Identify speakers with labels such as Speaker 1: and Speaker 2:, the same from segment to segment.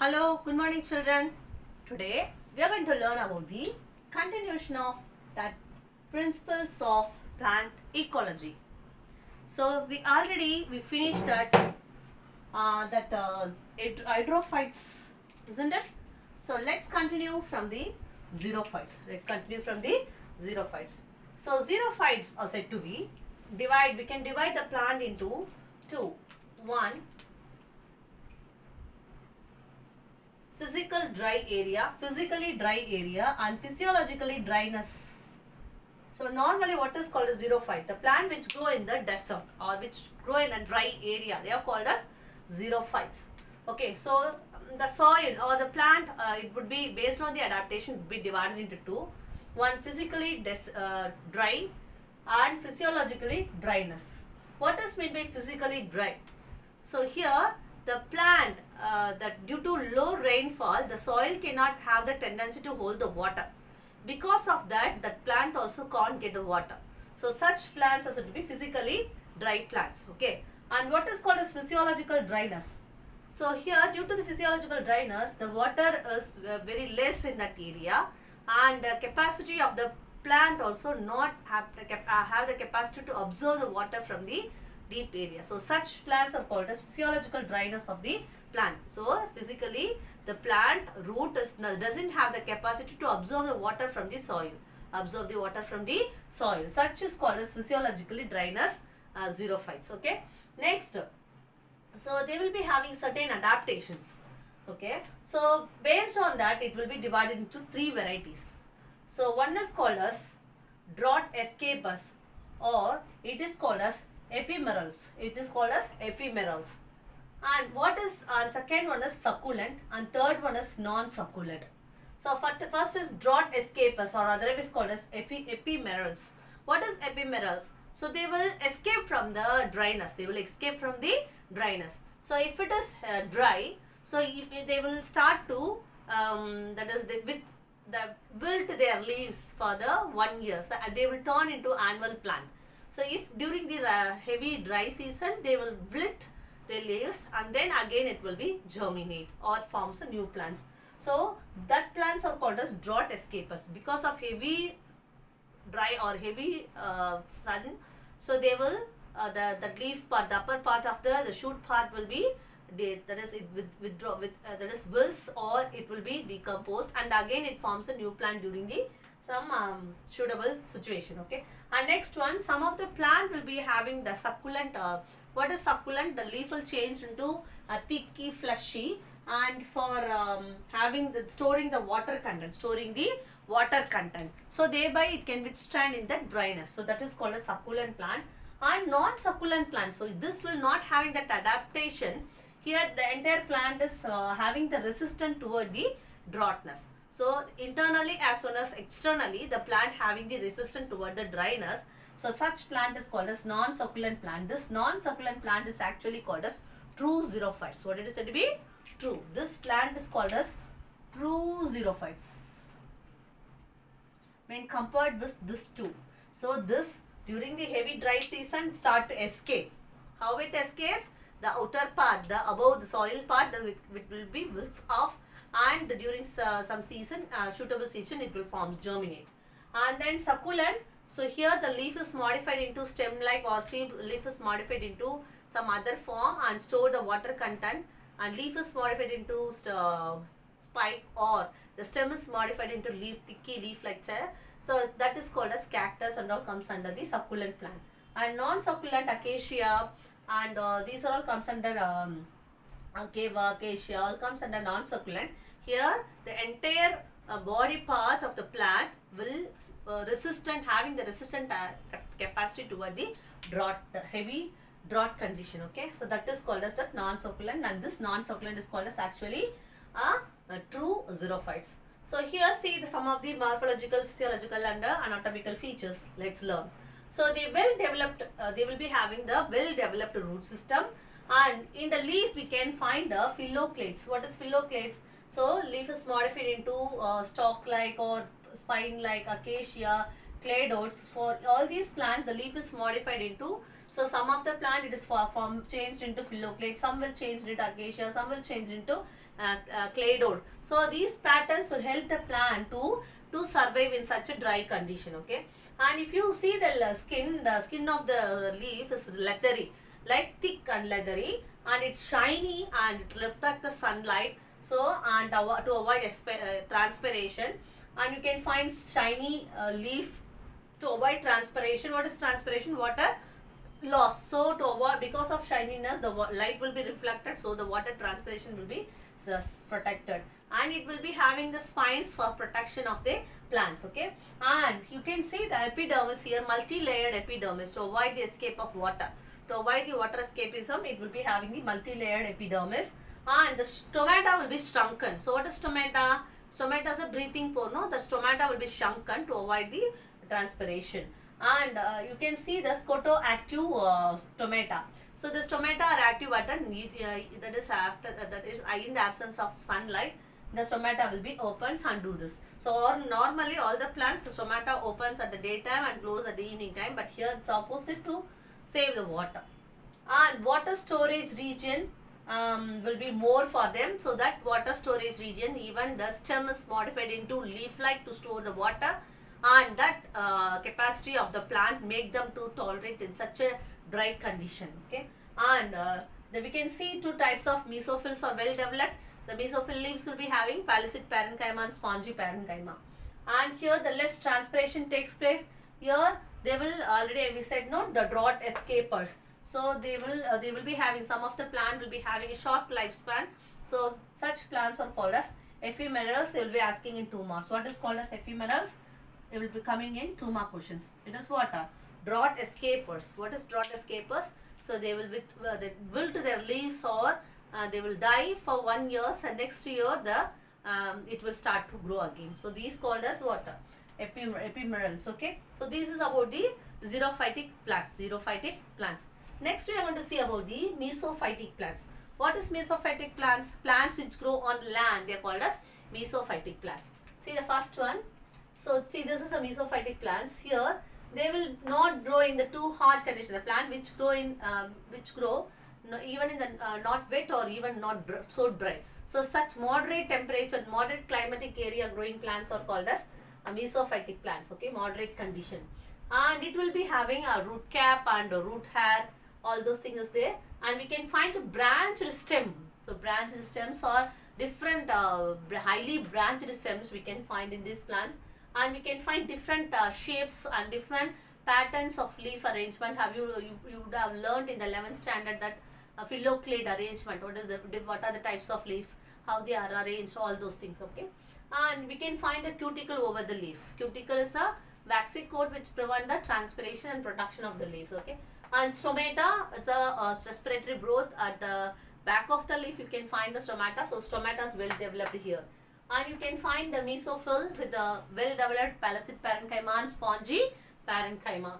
Speaker 1: Hello, good morning children. Today we are going to learn about the continuation of that principles of plant ecology. So we finished hydrophytes, isn't it? So let's continue from the xerophytes. So xerophytes are said to be we can divide the plant into two. One, physically dry area and physiologically dryness. So normally what is called as xerophyte? The plant which grow in the desert or which grow in a dry area, they are called as xerophytes. Okay, so the soil or the plant, it would be based on the adaptation, would be divided into two. One physically dry and physiologically dryness. What is meant by physically dry? So here the plant, that due to low rainfall, the soil cannot have the tendency to hold the water. Because of that, that plant also can't get the water. So such plants are said to be physically dry plants. Okay. And what is called as physiological dryness? So here, due to the physiological dryness, the water is very less in that area, and the capacity of the plant also not have the capacity to absorb the water from the deep area. So such plants are called as physiological dryness of the plant. So physically the plant root doesn't have the capacity to absorb the water from the soil. Such is called as physiologically dryness, xerophytes. Okay. Next, so they will be having certain adaptations. Okay. So based on that, it will be divided into three varieties. So one is called as drought escapers, or it is called as ephemerals. And second one is succulent, and third one is non-succulent. So first is drought escapers, or otherwise called as ephemerals. What is ephemerals? So they will escape from the dryness. So if it is dry, so if they will start to wilt their leaves for the 1 year. So they will turn into annual plant. So if during the heavy dry season, they will wilt their leaves, and then again it will be germinate or forms a new plants. So that plants are called as drought escapers because of heavy dry or heavy sun. So they will the leaf part, the upper part of the shoot part will be wilts, or it will be decomposed, and again it forms a new plant during the some suitable situation. Okay. And next one, some of the plant will be having the succulent. What is succulent? The leaf will change into a thicky, fleshy, and for storing the water content. So thereby it can withstand in the dryness. So that is called a succulent plant. And non-succulent plant. So this will not having that adaptation. Here the entire plant is having the resistance toward the droughtness. So internally as well as externally, the plant having the resistance toward the dryness. So such plant is called as non-succulent plant. This non-succulent plant is actually called as true xerophytes. What it is said to be? True. This plant is called as true xerophytes when compared with this two. So this during the heavy dry season start to escape. How it escapes? The outer part, the above the soil part, it will be wilts off, and during some season, suitable season, it will germinate. And then succulent. So here the leaf is modified into stem-like, or leaf is modified into some other form and store the water content, and leaf is modified into spike, or the stem is modified into thicky leaf-like chair. So that is called as cactus, and all comes under the succulent plant. And non-succulent acacia, and these are all comes under acacia, all comes under non-succulent. Here the entire body part of the plant will having the resistant capacity toward the heavy drought condition. Okay, so that is called as the non-succulent, and this non-succulent is called as actually a true xerophytes. So here see some of the morphological, physiological and anatomical features. Let's learn. So they will be having the well-developed root system, and in the leaf we can find the phylloclades. What is phylloclades? So leaf is modified into stalk-like or spine-like acacia, cladodes. For all these plants, the leaf is modified into. So some of the plant it is changed into phylloclades, some will change into acacia, some will change into cladode. So these patterns will help the plant to survive in such a dry condition. Okay, and if you see the skin of the leaf is leathery, like thick and leathery, and it's shiny and it reflects the sunlight. So and to avoid transpiration, and you can find shiny leaf to avoid transpiration. What is transpiration? Water loss. So to avoid, because of shininess, the light will be reflected, so the water transpiration will be protected, and it will be having the spines for protection of the plants. Okay, and you can see the epidermis here, multi-layered epidermis, to avoid the escape of water. To avoid the water escapism, it will be having the multi-layered epidermis, and the stomata will be shrunken. So what is stomata? Stomata is a breathing pore. No, the stomata will be shrunken to avoid the transpiration. And you can see the scotoactive stomata. So the stomata are active at that is after that is in the absence of sunlight. The stomata will be opens and do this. So or normally all the plants, the stomata opens at the daytime and close at the evening time, but here it's opposite to save the water. And water storage region will be more for them. So that water storage region, even the stem is modified into leaf-like to store the water, and that capacity of the plant make them to tolerate in such a dry condition. Okay, and then we can see two types of mesophils are well developed. The mesophil leaves will be having palisade parenchyma and spongy parenchyma, and here the less transpiration takes place. Here they will already we said no, the drought escapers. So they will be having, some of the plant will be having a short lifespan. So such plants are called as ephemerals. They will be asking in 2 marks. What is called as ephemerals? It will be coming in 2 mark questions. It is what? Drought escapers. What is drought escapers? So they will they wilt their leaves, or they will die for 1 year, and next year it will start to grow again. So these called as what? Ephemerals. Okay. So this is about the xerophytic plants. Xerophytic plants. Next we are going to see about the mesophytic plants. What is mesophytic plants? Plants which grow on land, they are called as mesophytic plants. See the first one. So see, this is a mesophytic plants. Here they will not grow in the too hot condition. The plant which grow in even in the not wet or even not so dry. So such moderate temperature, moderate climatic area growing plants are called as mesophytic plants. Okay, moderate condition, and it will be having a root cap and a root hair. All those things is there, and we can find a branched stem. So branched stems are different highly branched stems we can find in these plants, and we can find different shapes and different patterns of leaf arrangement. Have you would have learned in the 11th standard that phylloclade arrangement. What are the types of leaves, how they are arranged, all those things. Okay, and we can find a cuticle over the leaf. Cuticle is a waxy coat which prevent the transpiration and production of the leaves. Okay, and stomata is a respiratory growth at the back of the leaf. You can find the stomata. So stomata is well developed here, and you can find the mesophyll with the well developed palisade parenchyma and spongy parenchyma,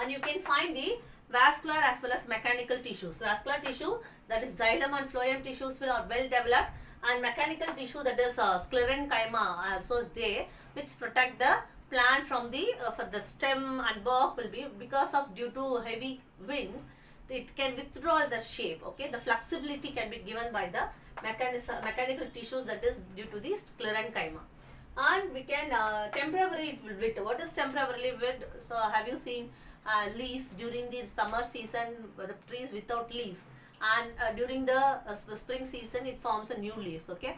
Speaker 1: and you can find the vascular as well as mechanical tissues. Vascular tissue, that is xylem and phloem tissues, are well developed, and mechanical tissue, that is sclerenchyma also is there, which protect the plant from the for the stem and bark will be, because of due to heavy wind, it can withdraw the shape. Okay, the flexibility can be given by the mechanical tissues, that is due to the sclerenchyma. And we can temporarily wilt. What is temporarily wilt? So have you seen leaves during the summer season, the trees without leaves, and during the spring season it forms a new leaves. Okay,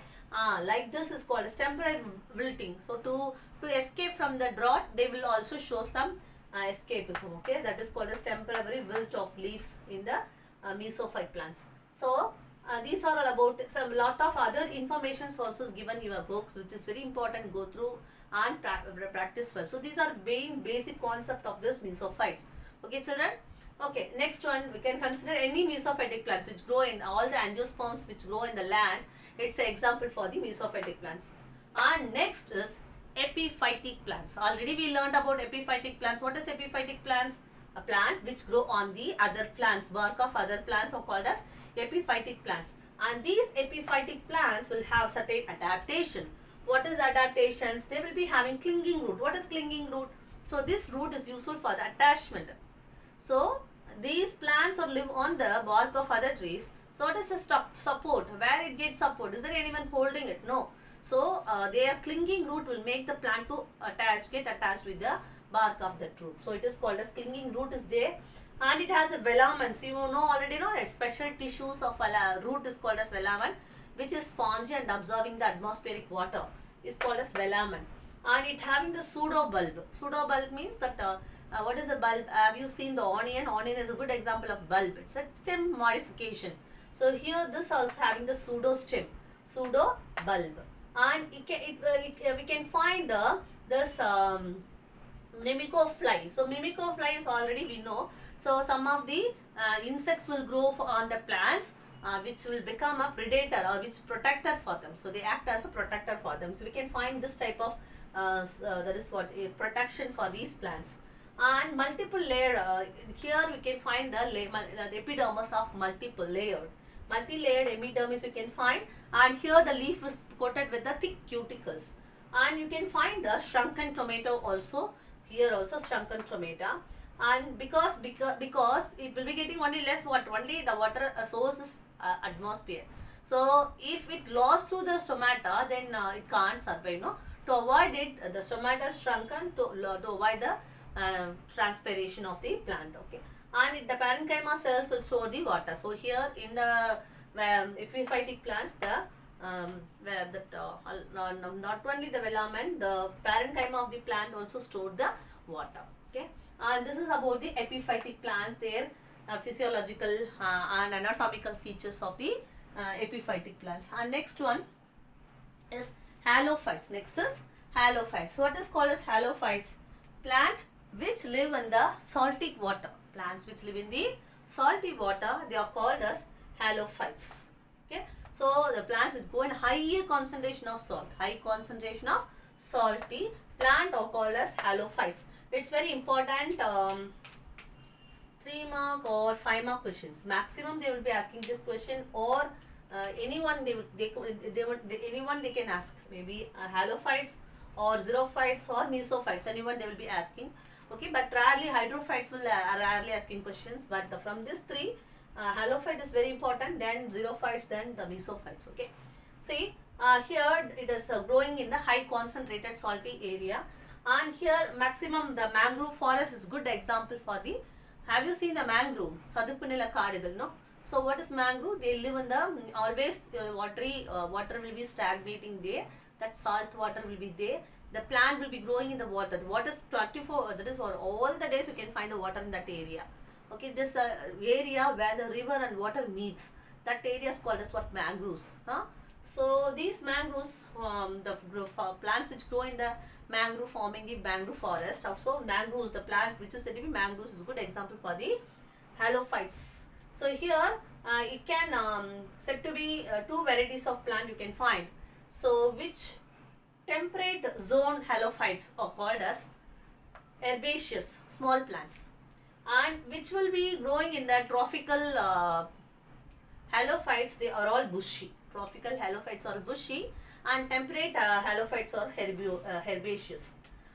Speaker 1: like this is called as temporary wilting. So to escape from the drought, they will also show some escapism. Okay, that is called as temporary wilt of leaves in the mesophyte plants. So these are all about some lot of other informations also is given in your books, which is very important. Go through and practice well. So these are being basic concept of this mesophytes. Okay, children. Okay, next one, we can consider any mesophytic plants which grow in all the angiosperms which grow in the land. It's an example for the mesophytic plants. And next is epiphytic plants. Already we learned about epiphytic plants. What is epiphytic plants? A plant which grow on the other plants, bark of other plants are called as epiphytic plants. And these epiphytic plants will have certain adaptation. What is adaptations? They will be having clinging root. What is clinging root? So this root is useful for the attachment. So these plants or live on the bark of other trees. So So what is the support? Where it gets support? Is there anyone holding it? No. So their clinging root will make the plant to get attached with the bark of that root. So it is called as clinging root is there, and it has a velaments. You know already know that special tissues of root is called as velamen, which is spongy and absorbing the atmospheric water is called as velamen. And it having the pseudobulb. Pseudobulb means that what is a bulb? Have you seen the onion? Onion is a good example of bulb. It's a stem modification. So here this also having the pseudo stem, pseudo bulb, and we can find this mimicofly. So mimicofly is already we know. So some of the insects will grow on the plants, which will become a predator or which protector for them. So they act as a protector for them. So we can find this type of that is what a protection for these plants. And multiple layer, here we can find the epidermis of multiple layered. Multi-layered epidermis you can find, and here the leaf is coated with the thick cuticles. And you can find the shrunken tomato also, here also shrunken tomato. And because it will be getting only less what, only the water source is atmosphere. So if it lost through the stomata, then it can't survive, no. To avoid it, the stomata is shrunken to avoid the transpiration of the plant, okay. And the parenchyma cells will store the water. So here in the epiphytic plants, not only the velamen, the parenchyma of the plant also store the water, okay. And this is about the epiphytic plants, their physiological and anatomical features of the epiphytic plants. And next one is halophytes. Next is halophytes. So what is called as halophytes? Plant which live in the salty water. Plants which live in the salty water, they are called as halophytes. Okay. So the plants which go in higher concentration of salt, high concentration of salty plant are called as halophytes. It's very important. 3 mark or 5 mark questions. Maximum they will be asking this question, or anyone anyone they can ask. Maybe halophytes or xerophytes or mesophytes. Anyone they will be asking. Okay, but rarely hydrophytes will rarely asking questions. But from these three, halophyte is very important. Then xerophytes, then the mesophytes. Okay, see here it is growing in the high concentrated salty area, and here maximum the mangrove forest is good example for the. Have you seen the mangrove? Sadupunila kaadigal, no? So what is mangrove? They live in the always watery water will be stagnating there. That salt water will be there. The plant will be growing in the water. The water is 24, that is for all the days you can find the water in that area. Okay, this area where the river and water meets, that area is called as what? Mangroves. Huh? So these mangroves, the plants which grow in the mangrove forming the mangrove forest. Also mangroves, the plant which is said to be mangroves is a good example for the halophytes. So here it can said to be 2 varieties of plant you can find. So which temperate zone halophytes are called as herbaceous, small plants, and which will be growing in the tropical halophytes, they are all bushy. Tropical halophytes are bushy, and temperate halophytes are herbaceous.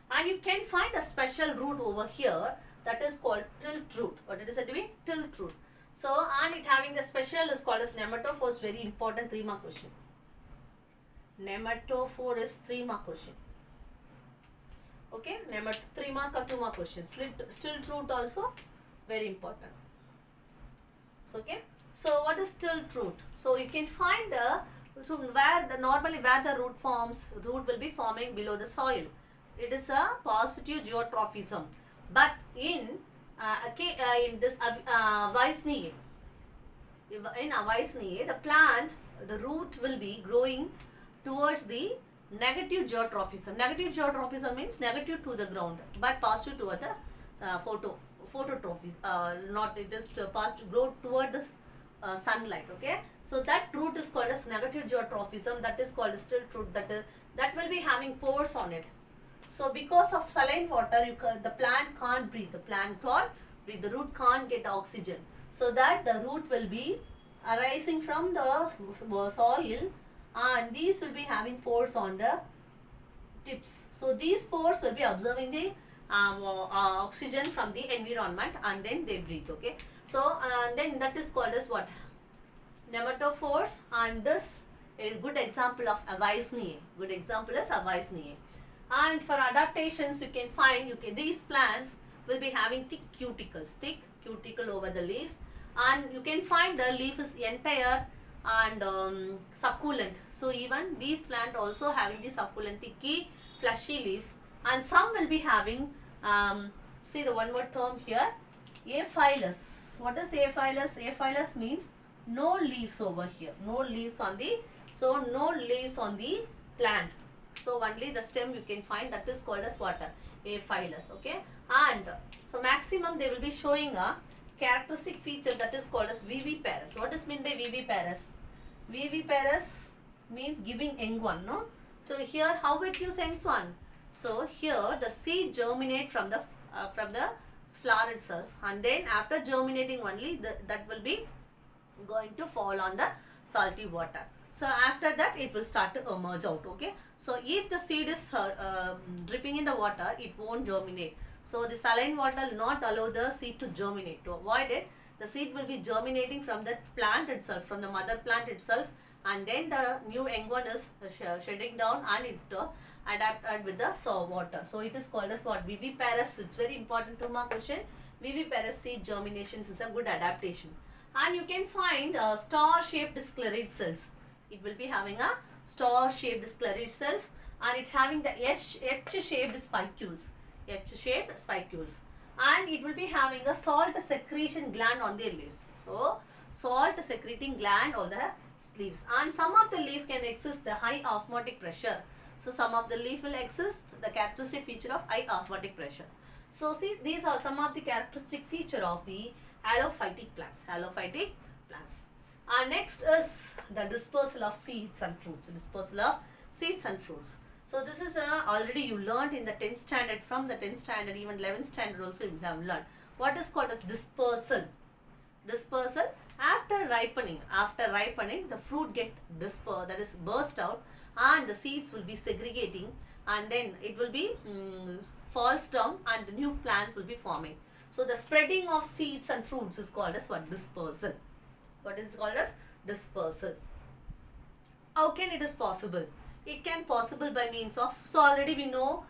Speaker 1: And you can find a special root over here that is called tilt root. What it is said to be? Tilt root. So, and it having the special is called as nematophore. Very important 3 mark question. Nematophore is 3 mark question. Okay, 3 mark or 2 mark question. Stilt root also very important. So, okay. So what is tilt root? So you can find normally where the root forms, root will be forming below the soil. It is a positive geotrophism. But in this Weissnier, the plant, the root will be growing towards the negative geotrophism. Negative geotrophism means negative to the ground, but positive toward the phototrophy. Not it is to grow toward the sunlight. Okay, so that root is called as negative geotrophism. That is called stilt root. That will be having pores on it. So because of saline water, the plant can't breathe. The plant can't breathe. The root can't get oxygen. So that the root will be arising from the soil, and these will be having pores on the tips. So these pores will be absorbing the oxygen from the environment, and then they breathe. Okay. So then that is called as what? nematophores, and this is good example of Avicennae. Good example is Avicennae. And for adaptations, you can find these plants will be having thick cuticle over the leaves, and you can find the leaf is entire and succulent. So even these plant also having the succulent thicky fleshy leaves, and some will be having see the one more term here, aphylous. What is aphylous? Aphylous means no leaves over here, no leaves on the, so no leaves on the plant, so only the stem you can find, that is called as what? Aphylous. Okay, and so maximum they will be showing a characteristic feature that is called as viviparous. What is meant by viviparous? Viviparous means giving young one, no? So here how it use young one? So here the seed germinate from the flower itself, and then after germinating only that will be going to fall on the salty water. So after that it will start to emerge out. Okay, so if the seed is dripping in the water, it won't germinate. So the saline water will not allow the seed to germinate. To avoid it, the seed will be germinating from that plant itself, from the mother plant itself, and then the new young one is shedding down, and it adapted with the water. So it is called as what? Viviparous. It's very important to mark question. Viviparous seed germinations is a good adaptation. And you can find star-shaped sclerid cells. It will be having a star-shaped sclerid cells, and it having the H-shaped spicules. H-shaped spicules. And it will be having a salt secretion gland on their leaves. So, salt secreting gland on the leaves. And some of the leaf can exist the high osmotic pressure. So, some of the leaf will exist the characteristic feature of high osmotic pressure. So, see, these are some of the characteristic feature of the halophytic plants. Halophytic plants. And next is the dispersal of seeds and fruits. Dispersal of seeds and fruits. So this is already you learned in the 10th standard. From the 10th standard, even 11th standard also you have learned. What is called as dispersal? Dispersal after ripening. After ripening, the fruit get dispersed, that is burst out, and the seeds will be segregating, and then it will be falls down, and new plants will be forming. So the spreading of seeds and fruits is called as what? Dispersal. What is called as dispersal? How can it is possible? It can possible by means of, so already we know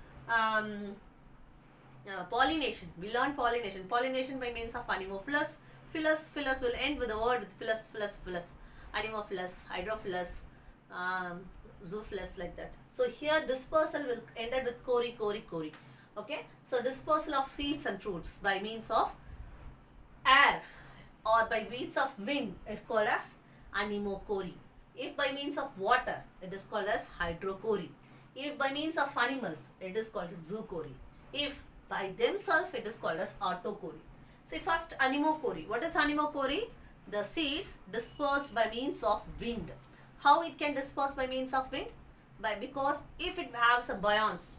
Speaker 1: pollination. We learned pollination. Pollination by means of Anemophilus. Philus will end with the word with philus. Anemophilus, Hydrophilus, Zoophilus, like that. So here dispersal will ended with cori. Okay. So dispersal of seeds and fruits by means of air or by means of wind is called as anemochory. If by means of water, it is called as hydrochory. If by means of animals, it is called as zoochory. If by themselves, it is called as autochory. See first anemochory. What is anemochory? The seeds dispersed by means of wind. How it can disperse by means of wind? Because if it has a buoyance,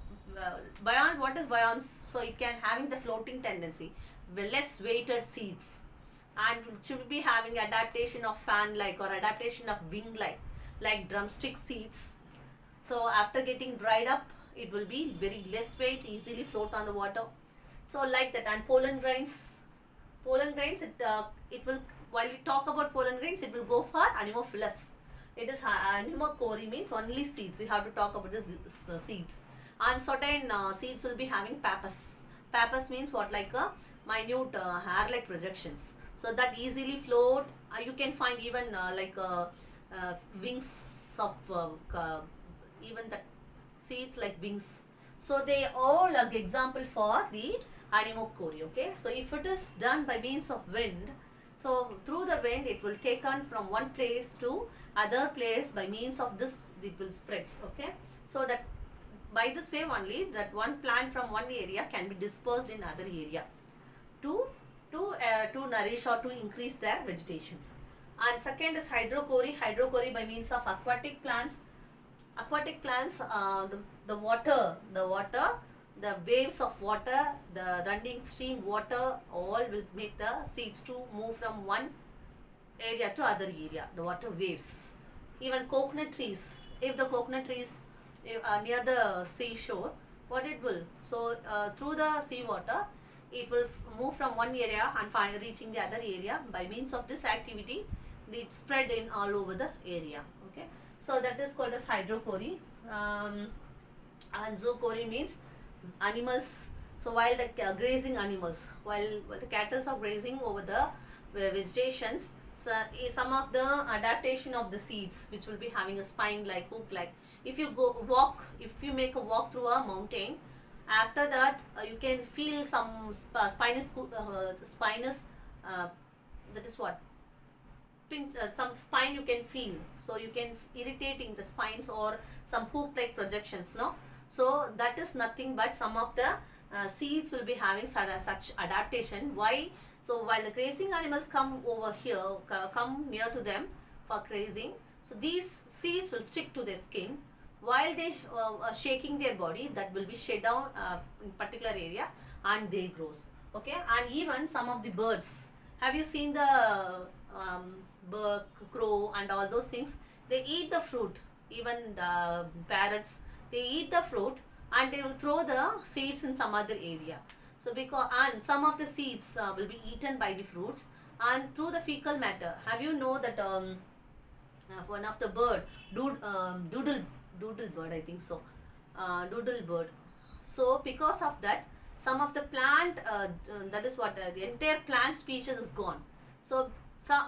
Speaker 1: what is buoyance? So it can having the floating tendency, less weighted seeds, and should be having adaptation of fan-like or adaptation of wing-like, like drumstick seeds. So after getting dried up, it will be very less weight, easily float on the water. So like that. And pollen grains, it will, while we talk about pollen grains, it will go for Anemophilus. It is anemochory means only seeds. We have to talk about this seeds. And certain seeds will be having pappus. Pappus means what? Like a minute hair-like projections. So that easily float. You can find even wings of even the seeds like wings. So they all are example for the anemochory. Okay. So if it is done by means of wind, so through the wind it will take on from one place to other place by means of this, it will spreads. Okay. So that by this way only that one plant from one area can be dispersed in other area to nourish or to increase their vegetations. And second is hydrochory. Hydrochory by means of aquatic plants. Aquatic plants, the water, the waves of water, the running stream water, all will make the seeds to move from one area to other area. The water waves. Even coconut trees. If the coconut trees near the seashore, what it will? So through the seawater, it will move from one area and finally reaching the other area. By means of this activity, it spread in all over the area. Okay, so that is called as hydrochory. And zoochory means animals. So while the grazing animals, while the cattle are grazing over the vegetations, so some of the adaptation of the seeds which will be having a spine like hook like, if you if you make a walk through a mountain, after that you can feel some spinous that is what some spine you can feel, so you can irritating the spines or some hook like projections, no. So that is nothing but some of the seeds will be having such adaptation. Why? So while the grazing animals come over here, come near to them for grazing, so these seeds will stick to their skin. While they are shaking their body, that will be shed down in particular area and they grows. Okay, and even some of the birds. Have you seen the bird, crow and all those things? They eat the fruit. Even the parrots, they eat the fruit and they will throw the seeds in some other area. So because, and some of the seeds will be eaten by the fruits and through the fecal matter. Have you know that one of the bird, doodle bird, I think so, doodle bird. So because of that, some of the plant, that is what the entire plant species is gone. So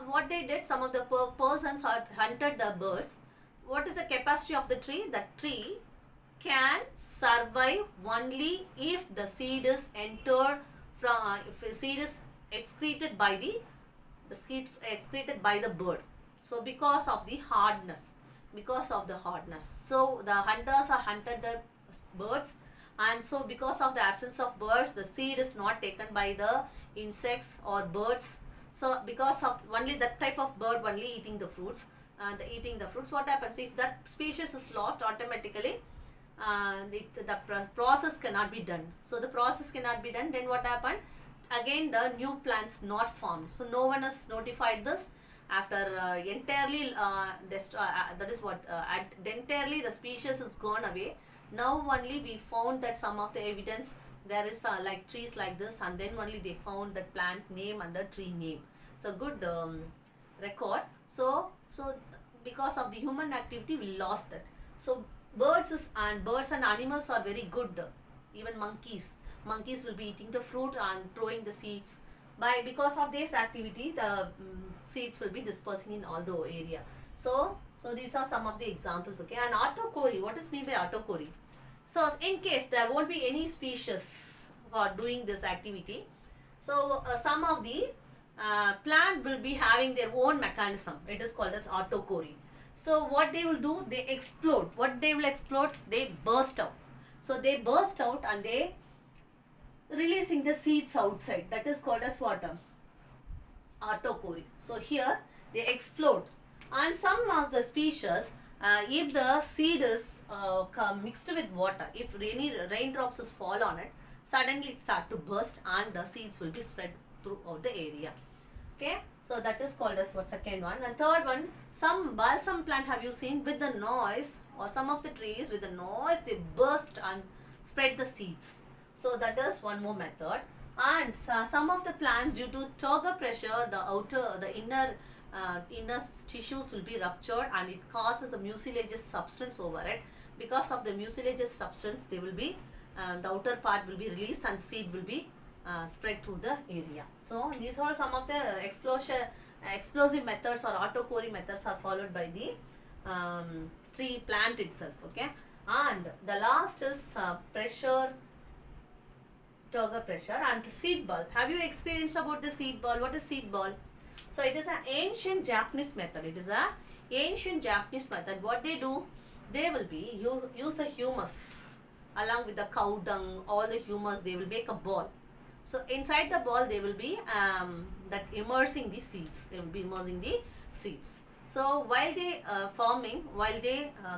Speaker 1: what they did, some of the persons hunted the birds. What is the capacity of the tree? That tree can survive only if the seed is entered from, if the seed is excreted by the seed excreted by the bird. So because of the hardness, so the hunters are hunted the birds, and so because of the absence of birds, the seed is not taken by the insects or birds. So because of only that type of bird only eating the fruits, what happens if that species is lost? Automatically the process cannot be done. So the process cannot be done, then what happened? Again the new plants not formed. So no one has notified this. After entirely that is what entirely the species is gone away. Now only we found that some of the evidence there is like trees like this, and then only they found that plant name and the tree name. So good record. So because of the human activity we lost that. So birds and animals are very good. Even monkeys will be eating the fruit and throwing the seeds. Because of this activity, the seeds will be dispersing in all the area. So these are some of the examples. Okay, and autochory, what is meant by autochory? So in case there won't be any species for doing this activity, so some of the plant will be having their own mechanism. It is called as autochory. So what they will do, they explode. What they will explode? They burst out. So they burst out and they releasing the seeds outside. That is called as what? Autochory. So here they explode. And some of the species, if the seed is mixed with water, if any raindrops is fall on it, suddenly it start to burst and the seeds will be spread throughout the area. Okay, so that is called as what? Second one. And third one, some balsam plant, have you seen, with the noise, or some of the trees with the noise they burst and spread the seeds. So that is one more method. And some of the plants, due to turgor pressure, the inner tissues will be ruptured and it causes a mucilaginous substance over it. Because of the mucilaginous substance, they will be the outer part will be released and seed will be spread to the area. So these are some of the explosive methods or autochory methods are followed by the tree plant itself. Okay, and the last is pressure, turgor pressure, and seed ball. Have you experienced about the seed ball? What is seed ball? So it is an ancient Japanese method. What they do, they will be use the humus along with the cow dung, all the humus. They will make a ball. So inside the ball they will be immersing the seeds. So while they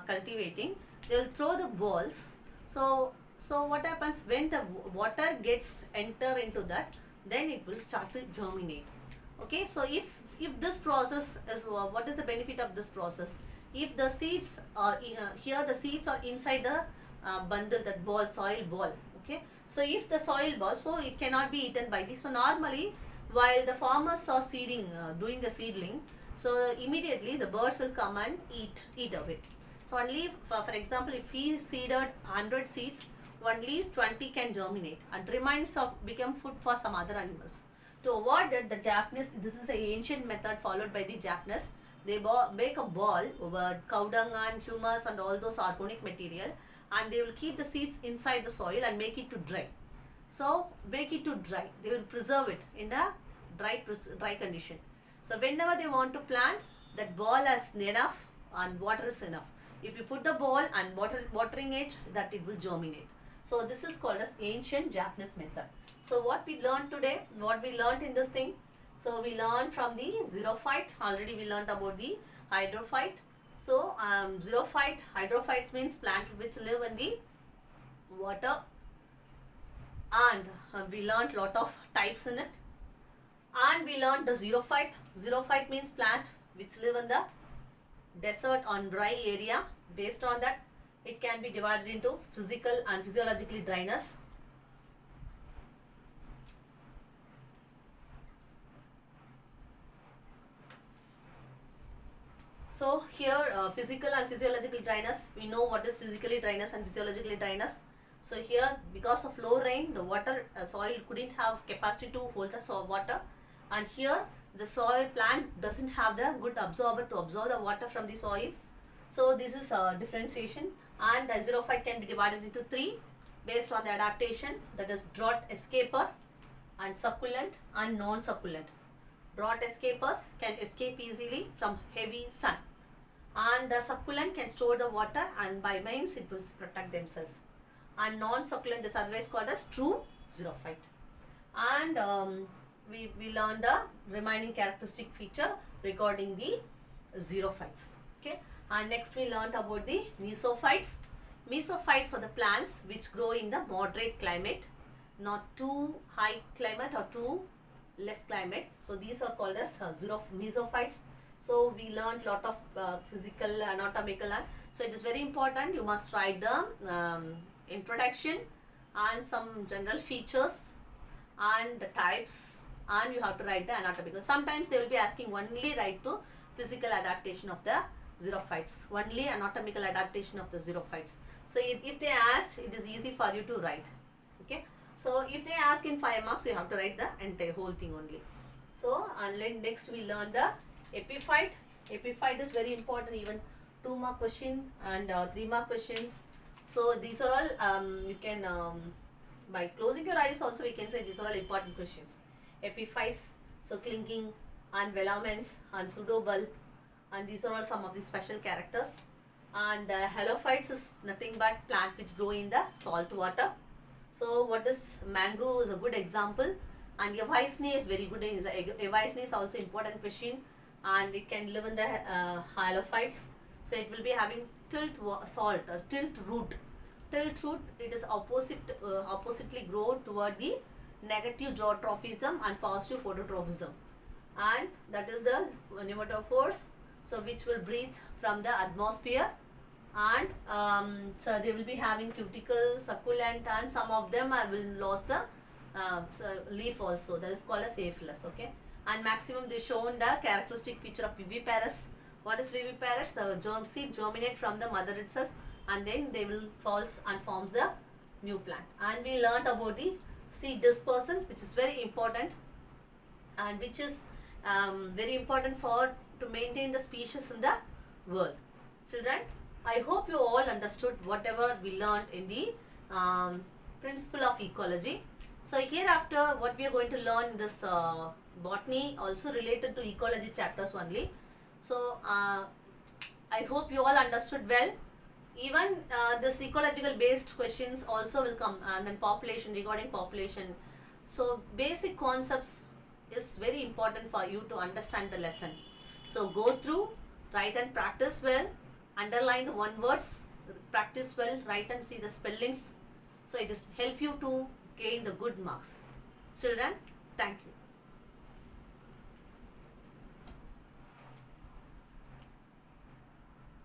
Speaker 1: cultivating, they will throw the balls. So what happens when the water gets enter into that, then it will start to germinate. Okay, so if this process is, what is the benefit of this process? If the seeds are here, the seeds are inside the bundle, that ball, soil ball. Okay, so if the soil ball, so it cannot be eaten by this. So normally while the farmers are seeding, doing the seedling, So immediately the birds will come and eat away. So only for example, if we seeded 100 seeds, only 20 can germinate and remains of become food for some other animals. To avoid it, the Japanese, this is an ancient method followed by the Japanese. They make a ball over cow dung and humus and all those organic material, and they will keep the seeds inside the soil and make it to dry. So make it to dry. They will preserve it in a dry condition. So whenever they want to plant, that ball has enough and water is enough. If you put the ball and watering it, that it will germinate. So this is called as ancient Japanese method. So what we learned today, what we learned in this thing, so we learned from the xerophyte. Already we learned about the hydrophyte. So xerophyte, hydrophytes means plant which live in the water, and we learned lot of types in it. And we learned the xerophyte. Xerophyte means plant which live in the desert on dry area. Based on that, it can be divided into physical and physiologically dryness. So here physical and physiological dryness, we know what is physically dryness and physiologically dryness. So here, because of low rain, the water soil couldn't have capacity to hold the water, and here the soil plant doesn't have the good absorber to absorb the water from the soil. So this is differentiation, and the xerophyte can be divided into three based on the adaptation, that is drought escaper and succulent and non-succulent. Drought escapers can escape easily from heavy sun, and the succulent can store the water and by means it will protect themselves. And non-succulent is otherwise called as true xerophyte. And we learned the remaining characteristic feature regarding the xerophytes. Okay. And next we learned about the mesophytes. Mesophytes are the plants which grow in the moderate climate, not too high climate or too less climate. So these are called as mesophytes. So we learned lot of physical, anatomical, so it is very important. You must write the introduction and some general features and the types, and you have to write the anatomical. Sometimes they will be asking only write to physical adaptation of the xerophytes, only anatomical adaptation of the xerophytes. So if they asked, it is easy for you to write. Okay. So if they ask in 5 marks, you have to write the entire whole thing only. So and then next we learn the epiphyte. Epiphyte is very important, even 2 mark question and 3 mark questions. So these are all you can by closing your eyes also we can say these are all important questions. Epiphytes, so clinking and velaments and pseudobulb, and these are all some of the special characters. And halophytes is nothing but plant which grow in the salt water. So what is mangrove is a good example, and Evaisne is very good. Evaisne is also important question, and it can live in the halophytes. So it will be having tilt root. Tilt root, it is oppositely grow toward the negative zootrophism and positive phototrophism, and that is the pneumatophores, so which will breathe from the atmosphere. And so they will be having cuticle, succulent, and some of them will lose the leaf also, that is called as aphyllus. Okay. And maximum they shown the characteristic feature of viviparous. What is viviparous? The germ seed germinate from the mother itself, and then they will falls and forms the new plant. And we learnt about the seed dispersal, which is very important, and which is very important for to maintain the species in the world. Children, I hope you all understood whatever we learned in the principle of ecology. So hereafter what we are going to learn in this botany also related to ecology chapters only. So I hope you all understood well. Even this ecological based questions also will come, and then population, regarding population. So basic concepts is very important for you to understand the lesson. So go through, write and practice well, underline the one words, practice well, write and see the spellings. So it is help you to gain the good marks. Children, thank you.